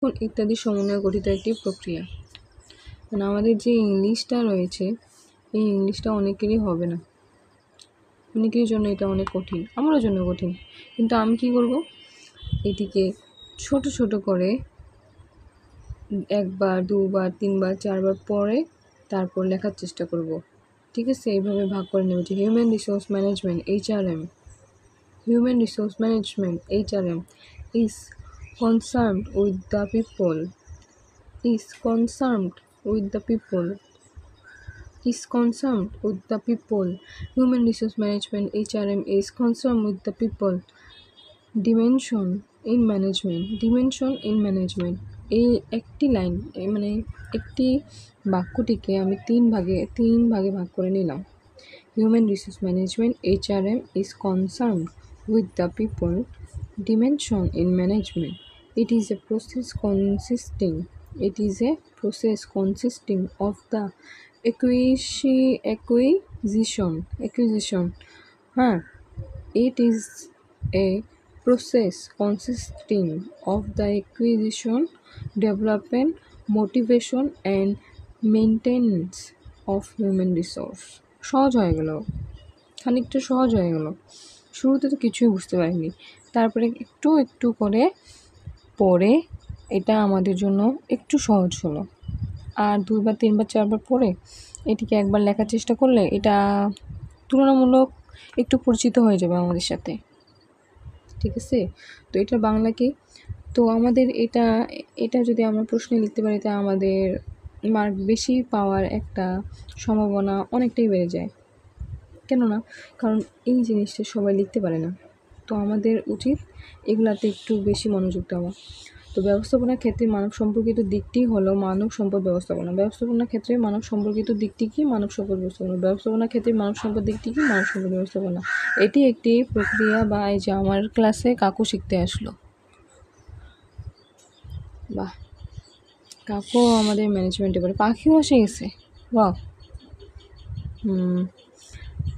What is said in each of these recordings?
ইত্যাদি সমন্বয়ে গঠিত একটি প্রক্রিয়া। মানে আমাদের যে ইংলিশটা রয়েছে, এই ইংলিশটা অনেকেরই হবে না, অনেকের জন্য এটা অনেক কঠিন, আমারও জন্য কঠিন। কিন্তু আমি কি করব, এটিকে ছোট ছোট করে একবার, দুবার, তিনবার, চারবার পরে তারপর লেখার চেষ্টা করব। ঠিক আছে, এইভাবে ভাগ করে নেব যে human resource management HRM, human resource management HRM is concerned with the people, is concerned with the people, is concerned with the people. Human resource management HRM is concerned with the people. Dimension in management, dimension in management, এই একটি line, মানে একটি বাক্যটিকে আমি তিন ভাগে ভাগ করে নিলাম। Human resource management HRM is concerned with the people. Dimension in management, it is a process consisting of the acquisition. It is a process consisting of the acquisition, development, motivation and maintenance of human resource. সহজ হয়ে গেল, খানিকটা সহজ হয়ে গেল। শুরুতে তো কিছুই বুঝতে পারিনি, তারপরে একটু একটু করে পড়ে এটা আমাদের জন্য একটু সহজ হলো। আর দুইবার, তিনবার, চারবার পড়ে এটিকে একবার লেখার চেষ্টা করলে এটা তুলনামূলক একটু পরিচিত হয়ে যাবে আমাদের সাথে। ঠিক আছে, তো এটা বাংলা কি, তো আমাদের এটা যদি আমরা প্রশ্নে লিখতে পারি তা আমাদের মার্ক বেশি পাওয়ার একটা সম্ভাবনা অনেকটাই বেড়ে যায়। কেননা কারণ এই জিনিসটা সবাই লিখতে পারে না, তো আমাদের উচিত এগুলাতে একটু বেশি মনোযোগ দেওয়া। তো ব্যবস্থাপনার ক্ষেত্রে মানব সম্পর্কিত দিকটি হলো মানব সম্পদ ব্যবস্থাপনা। ব্যবস্থাপনার ক্ষেত্রে মানব সম্পর্কিত দিকটি কি? মানব সম্পদ ব্যবস্থাপনা। ব্যবস্থাপনার ক্ষেত্রে মানব সম্পদ দিকটি কি? মানব সম্পদ ব্যবস্থাপনা। এটি একটি প্রক্রিয়া, বা এই যে আমার ক্লাসে কাকু শিখতে আসলো, বাহ, কাকু আমাদের ম্যানেজমেন্টে পড়ে, পাখিও এসে গেছে, বাহ।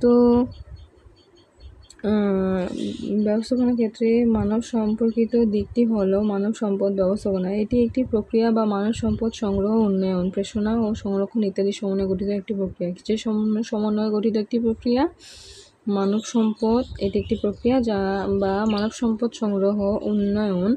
তো ব্যবস্থাপনার ক্ষেত্রে মানব সম্পর্কিত দিকটি হলো মানব সম্পদ ব্যবস্থাপনা। এটি একটি প্রক্রিয়া বা মানব সম্পদ সংগ্রহ, উন্নয়ন, প্রেষণা ও সংরক্ষণ ইত্যাদি সমন্বয়ে গঠিত একটি প্রক্রিয়া। যে সমন্বয়ে গঠিত একটি প্রক্রিয়া মানব সম্পদ, এটি একটি প্রক্রিয়া যা বা মানব সম্পদ সংগ্রহ, উন্নয়ন